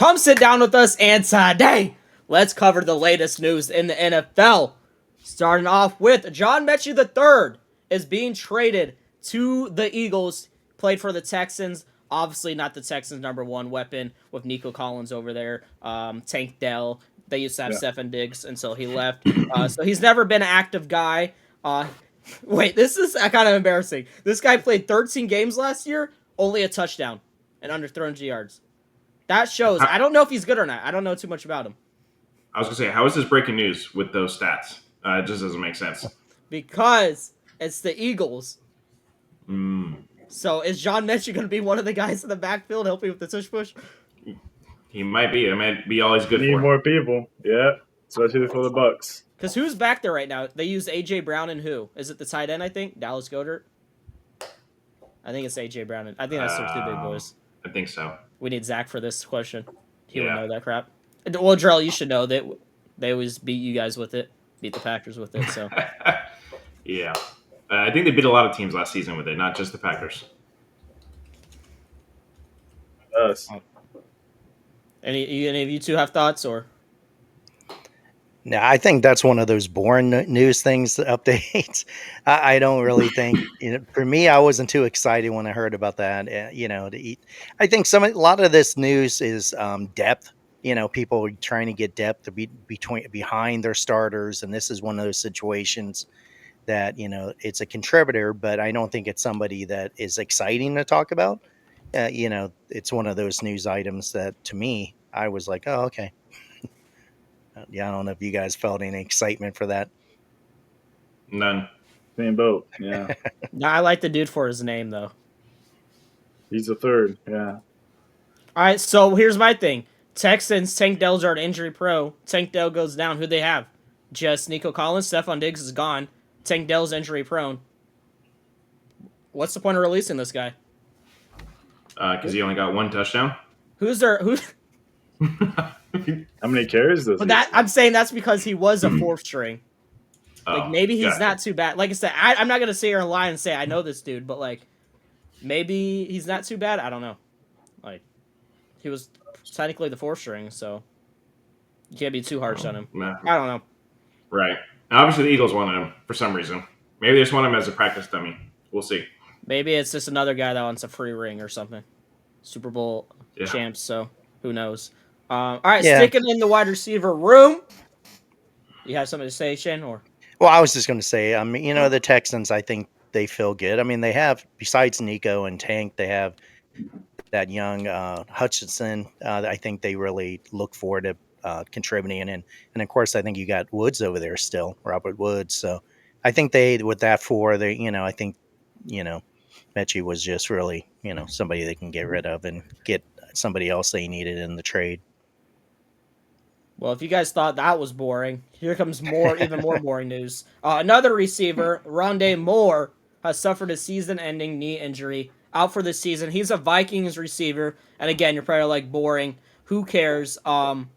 Come sit down with us and today, let's cover the latest news in the NFL. Starting off with John Metchie III is being traded to the Eagles. Played for the Texans. Obviously not the Texans' number one weapon with Nico Collins over there. Tank Dell. They used to have Stefon Diggs until he left. So he's never been an active guy. Wait, this is kind of embarrassing. This guy played 13 games last year, only a touchdown and under 300 yards. That shows. I don't know if he's good or not. I don't know too much about him. I was going to say, how is this breaking news with those stats? It just doesn't make sense. Because it's the Eagles. So is John Metchie going to be one of the guys in the backfield helping with the tush push? He might be. It might be all he's good Need for. more people. Yeah, especially for the Bucks. Because who's back there right now? They use A.J. Brown and who? Is it the tight end, I think? Dallas Goedert? I think it's A.J. Brown. I think that's their two big boys. I think so. We need Zach for this question. He would know that crap. Well, Drell, you should know that they always beat you guys with it. Beat the Packers with it, so. Yeah. I think they beat a lot of teams last season with it, not just the Packers. Us. Any of you two have thoughts, or? No, I think that's one of those boring news things, updates. I don't really think, for me, I wasn't too excited when I heard about that. I think a lot of this news is depth. People are trying to get depth behind their starters, and this is one of those situations that it's a contributor, but I don't think it's somebody that is exciting to talk about. It's one of those news items that, to me, I was like, oh, okay. Yeah, I don't know if you guys felt any excitement for that. None. Same boat. Yeah. No, I like the dude for his name though. He's the third. Yeah. All right, so here's my thing. Texans, Tank Dell's are injury pro. Tank Dell goes down. Who they have? Just Nico Collins. Stefon Diggs is gone. Tank Dell's injury prone. What's the point of releasing this guy? Because he only got one touchdown. Who? How many carries does he? I'm saying that's because he was a fourth string. Like, maybe he's gotcha. not too bad. Like I said, I'm not going to sit here and lie and say I know this dude, but, like, maybe he's not too bad. I don't know. Like, he was technically the fourth string, so you can't be too harsh on him. Nah. I don't know. Right. Now, obviously, the Eagles wanted him for some reason. Maybe they just want him as a practice dummy. We'll see. Maybe it's just another guy that wants a free ring or something. Super Bowl champs, so who knows. All right, sticking in the wide receiver room. You have something to say, Shane? Or? Well, I was just going to say, the Texans, I think they feel good. I mean, they have, besides Nico and Tank, they have that young Hutchinson. I think they really look forward to contributing. And of course, I think you got Woods over there still, Robert Woods. So I think with that I think, Metchie was just really, somebody they can get rid of and get somebody else they needed in the trade. Well, if you guys thought that was boring, here comes even more boring news. Another receiver, Rondé Moore, has suffered a season-ending knee injury, out for the season. He's a Vikings receiver, and again, you're probably like, boring. Who cares? I'm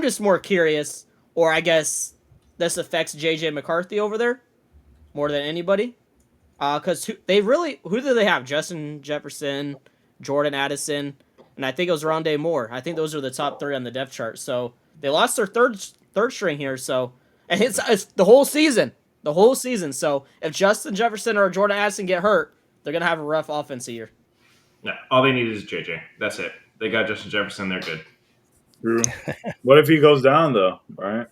just more curious, or I guess this affects J.J. McCarthy over there more than anybody. Because who do they have? Justin Jefferson, Jordan Addison, and I think it was Rondé Moore. I think those are the top three on the depth chart. So they lost their third string here. So, and it's the whole season. The whole season. So if Justin Jefferson or Jordan Addison get hurt, they're going to have a rough offense here. No, all they need is JJ. That's it. They got Justin Jefferson. They're good. True. What if he goes down, though? Right?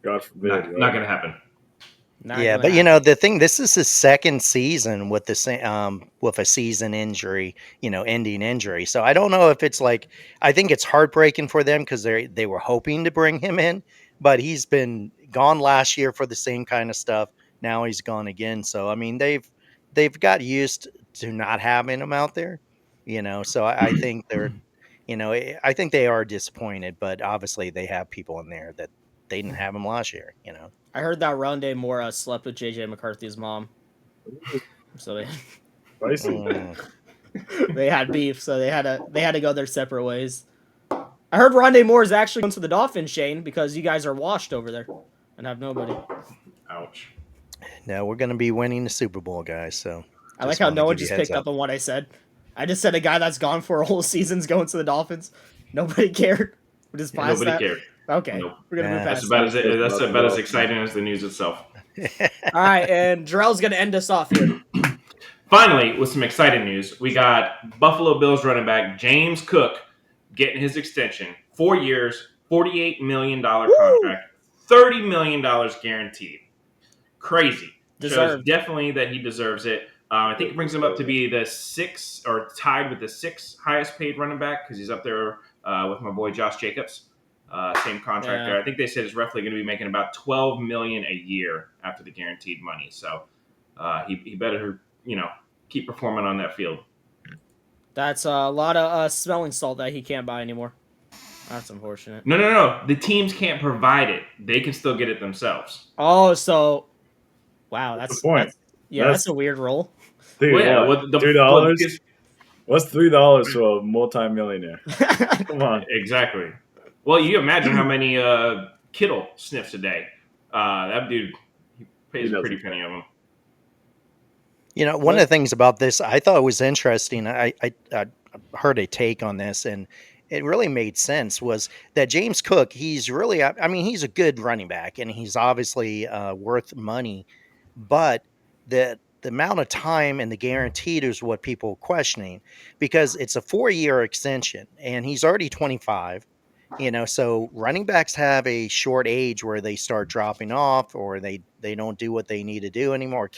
God forbid. Not going to happen. But the thing, this is his second season with the same with a season injury, ending injury. So I don't know if it's like, I think it's heartbreaking for them because they were hoping to bring him in, but he's been gone last year for the same kind of stuff. Now he's gone again. So I mean, they've got used to not having him out there, So I think they're, I think they are disappointed, but obviously they have people in there that they didn't have him last year, I heard that Rondé Moore slept with J.J. McCarthy's mom. So they had beef, so they had to go their separate ways. I heard Rondé Moore is actually going to the Dolphins, Shane, because you guys are washed over there and have nobody. Ouch. No, we're going to be winning the Super Bowl, guys. So I like how no one just picked up on what I said. I just said a guy that's gone for a whole season's going to the Dolphins. Nobody cared. We just passed Nobody that. cared. Okay, Nope. we're gonna move Nah. That's past about that. as that's Nothing about as else. exciting as the news itself. All right, and Jarrell's gonna end us off here. Finally, with some exciting news, we got Buffalo Bills running back James Cook getting his extension. 4 years, $48 million contract, $30 million guaranteed. Crazy. Shows Deserved. definitely that he deserves it. I think it brings him up to be the sixth or tied with the sixth highest paid running back because he's up there with my boy Josh Jacobs. Same contract there. I think they said it's roughly going to be making about $12 million a year after the guaranteed money. So he better keep performing on that field. That's a lot of smelling salt that he can't buy anymore. That's unfortunate. No. The teams can't provide it. They can still get it themselves. Oh, so wow, What's the point? that's a weird role. Dude, Well, yeah, what? $3? What's $3 for a multimillionaire? Come on. Exactly. Well, you imagine how many Kittle sniffs a day. That dude he pays a pretty penny of them. One of the things about this I thought was interesting, I heard a take on this, and it really made sense, was that James Cook, he's really, I mean, he's a good running back, and he's obviously worth money, but the amount of time and the guaranteed is what people are questioning, because it's a 4-year extension, and he's already 25. So running backs have a short age where they start dropping off, or they don't do what they need to do anymore,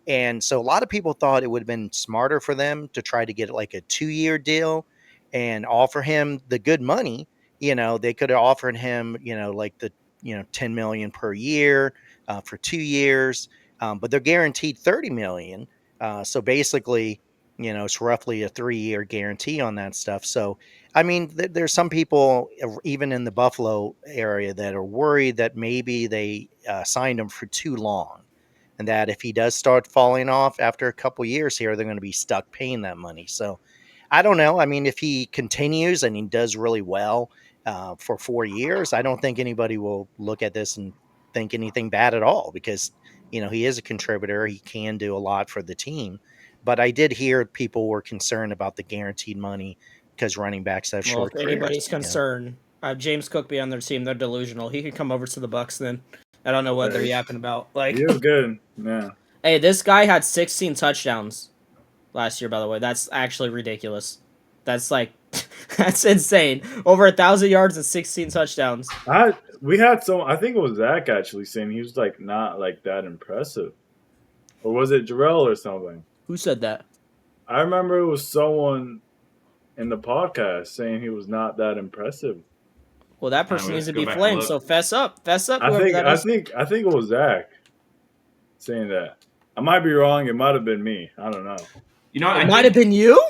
and so a lot of people thought it would have been smarter for them to try to get like a 2-year deal and offer him the good money. They could have offered him, like the 10 million per year for 2 years, but they're guaranteed 30 million. So basically, it's roughly a 3-year guarantee on that stuff. So I mean, there's some people, even in the Buffalo area, that are worried that maybe they signed him for too long, and that if he does start falling off after a couple years here, they're going to be stuck paying that money. So I don't know. I mean, if he continues and he does really well for 4 years, I don't think anybody will look at this and think anything bad at all, because he is a contributor. He can do a lot for the team. But I did hear people were concerned about the guaranteed money because running backs have Well, short if careers. anybody's concerned, James Cook be on their team, they're delusional. He could come over to the Bucks then. I don't know what they're yapping about. Like, He was good. Yeah. hey, this guy had 16 touchdowns last year. By the way, that's actually ridiculous. That's like, that's insane. Over 1,000 yards and 16 touchdowns. We had I think it was Zach actually saying he was like not like that impressive. Or was it Jarrell or something? Who said that? I remember it was someone in the podcast saying he was not that impressive. Well, that person needs to be flamed. So fess up, whoever that is. I think it was Zach saying that. I might be wrong. It might have been me. I don't know. It might have been you.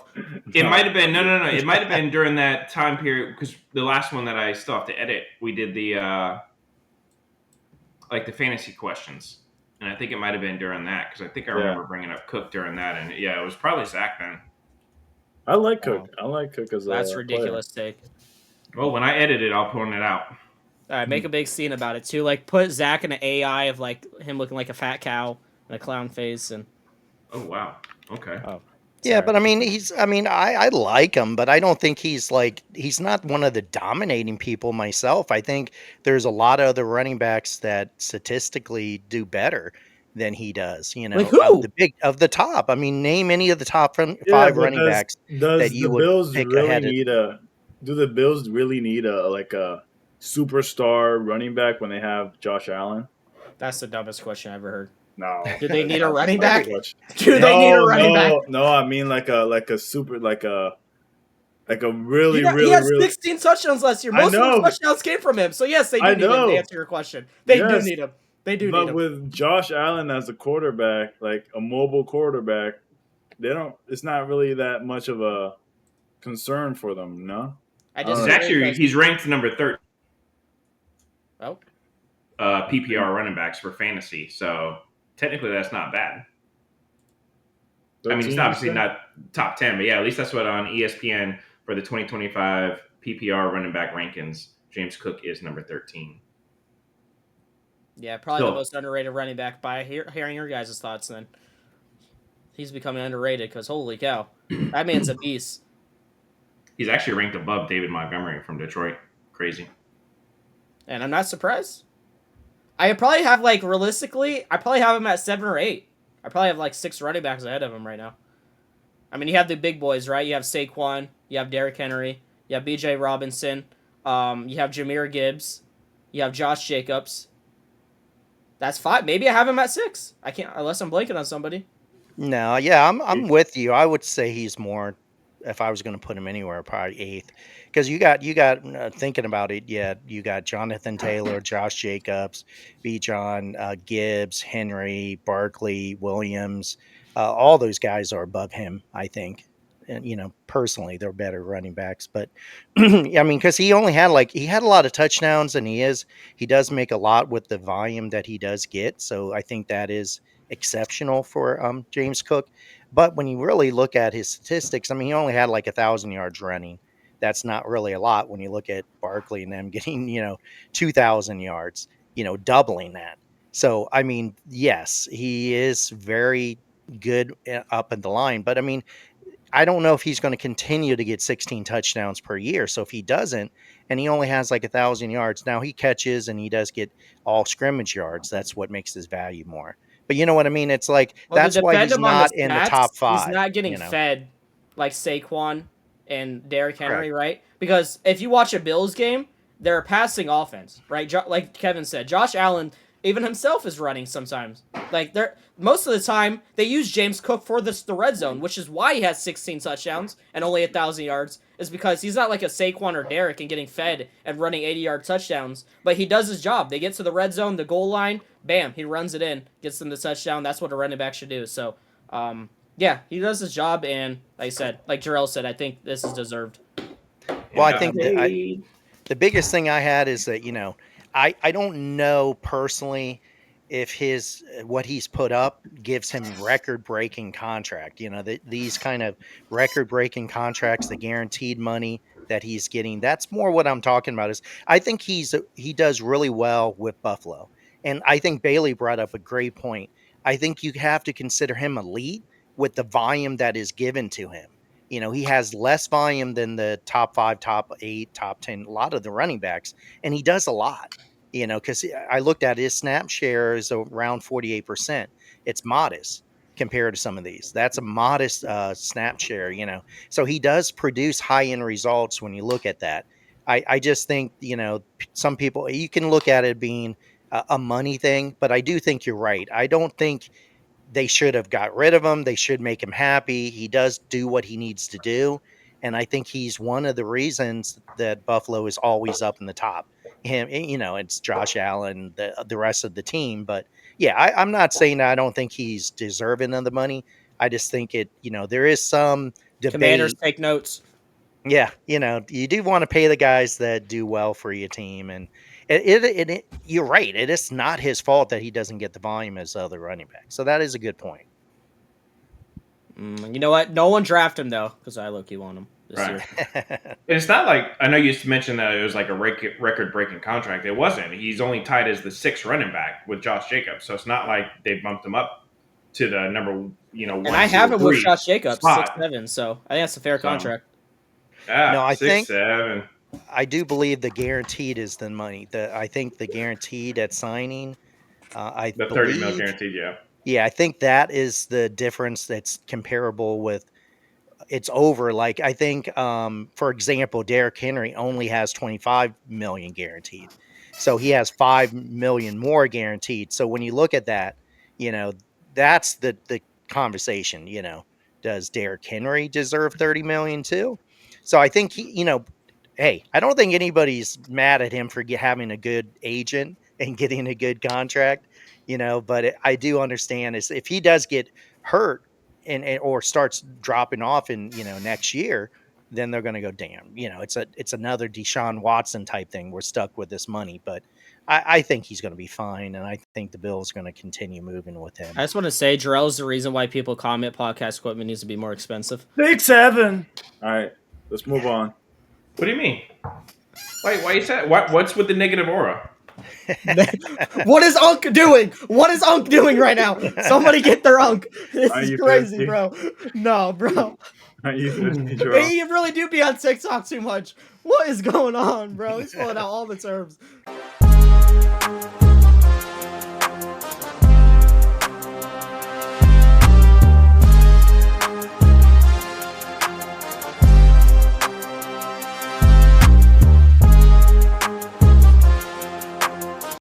It might have been no. It might have been during that time period, because the last one that I still have to edit, we did the like the fantasy questions, and I think it might have been during that, because I think I remember bringing up Cook during that, and yeah, it was probably Zach then. I like Cook. I like Cook as a That's ridiculous take. Well, when I edit it, I'll point it out. All right, make a big scene about it too. Like, put Zach in an AI of like him looking like a fat cow and a clown face, and oh wow, okay. Oh, yeah, but I mean, I like him, but I don't think he's not one of the dominating people myself. I think there's a lot of other running backs that statistically do better than he does. Like who? Of the top. I mean, name any of the top 5 running backs that you would pick ahead of. Do the Bills really need a superstar running back when they have Josh Allen? That's the dumbest question I ever heard. No. Do they need a running back? They need a running back? No, I mean like a super like a really he had 16 touchdowns last year. Most of the touchdowns came from him. So yes, they do need him to answer your question. They do need him. They do need him. But with Josh Allen as a quarterback, like a mobile quarterback, it's not really that much of a concern for them, no? He's ranked number 13. Oh. PPR running backs for fantasy, so technically that's not bad. I mean, it's obviously not top 10, but yeah, at least that's what on ESPN for the 2025 PPR running back rankings, James Cook is number 13. Yeah, probably the most underrated running back by hearing your guys' thoughts then. He's becoming underrated because holy cow, that man's a beast. He's actually ranked above David Montgomery from Detroit. Crazy. And I'm not surprised. I probably have, like, realistically, I probably have him at 7 or 8. I probably have, like, 6 running backs ahead of him right now. I mean, you have the big boys, right? You have Saquon, you have Derrick Henry, you have B.J. Robinson, you have Jahmyr Gibbs, you have Josh Jacobs. That's 5. Maybe I have him at 6. I can't, unless I'm blanking on somebody. No, yeah, I'm with you. I would say he's more. If I was going to put him anywhere, probably 8th, because you got thinking about it. Yeah, you got Jonathan Taylor, Josh Jacobs, B. John, Gibbs, Henry, Barkley, Williams. All those guys are above him, I think. And personally, they're better running backs. But I mean, because he only had he had a lot of touchdowns, and he does make a lot with the volume that he does get. So I think that is exceptional for James Cook. But when you really look at his statistics, I mean, he only had like 1,000 yards running. That's not really a lot when you look at Barkley and them getting 2,000 yards, doubling that. So I mean, yes, he is very good up in the line, but I mean, I don't know if he's going to continue to get 16 touchdowns per year. So if he doesn't, and he only has like 1,000 yards, now he catches and he does get all scrimmage yards. That's what makes his value more. But you know what I mean? It's like Well, to that's why defend he's him on the not in the stats, top he's 5. not getting fed like Saquon and Derrick Henry, Correct. right? Because if you watch a Bills game, they're a passing offense, right? Like Kevin said, Josh Allen, even himself, is running sometimes. Like they're most of the time they use James Cook for the red zone, which is why he has 16 touchdowns and only 1,000 yards. Is because he's not like a Saquon or Derrick and getting fed and running 80-yard touchdowns, but he does his job. They get to the red zone, the goal line, bam, he runs it in, gets them the touchdown. That's what a running back should do. So, yeah, he does his job, and like I said, like Jarrell said, I think this is deserved. Well, I think the biggest thing I had is that I don't know personally if what he's put up gives him record breaking contract. These kind of record breaking contracts, the guaranteed money that he's getting. That's more what I'm talking about. Is I think he does really well with Buffalo, and I think Bailey brought up a great point. I think you have to consider him elite with the volume that is given to him. He has less volume than the top 5, top 8, top 10, a lot of the running backs, and he does a lot, because I looked at his snap share is around 48%. It's modest compared to some of these. That's a modest snap share, so he does produce high end results when you look at that. I just think, some people, you can look at it being a money thing, but I do think you're right. I don't think they should have got rid of him. They should make him happy. He does do what he needs to do. And I think he's one of the reasons that Buffalo is always up in the top. It's Josh Allen, the rest of the team. But yeah, I'm not saying that I don't think he's deserving of the money. I just think there is some debate. Commanders, take notes. Yeah, you do want to pay the guys that do well for your team, and you're right. It is not his fault that he doesn't get the volume as other running backs. So that is a good point. You know what? No one draft him though, because I low-key want him this year. It's not like, I know you used to mention that it was like a record-breaking contract. It wasn't. He's only tied as the 6th running back with Josh Jacobs, so it's not like they bumped him up to the number, 1, and I have him with Josh Jacobs, spot. 6'7", so I think that's a fair contract. Yeah, no, I 6'7". I do believe the guaranteed is the money. I think the guaranteed at signing, the $30 million guaranteed, yeah. Yeah, I think that is the difference. That's comparable with. It's over. Like I think, for example, Derrick Henry only has 25 million guaranteed, so he has 5 million more guaranteed. So when you look at that, that's the conversation. Does Derrick Henry deserve 30 million too? So I think hey, I don't think anybody's mad at him for having a good agent and getting a good contract, but I do understand is if he does get hurt and or starts dropping off in, next year, then they're going to go, damn, it's another Deshaun Watson type thing. We're stuck with this money, but I think he's going to be fine. And I think the Bills are going to continue moving with him. I just want to say, Jarrell is the reason why people comment podcast equipment needs to be more expensive. 6'7". All right, let's move on. What do you mean? Why you said what's with the negative aura? What is Unk doing? What is Unk doing right now? Somebody get their Unk. This is crazy, bro. No, bro. You draw. Hey, you really do be on TikTok too much. What is going on, bro? He's pulling out all the terms.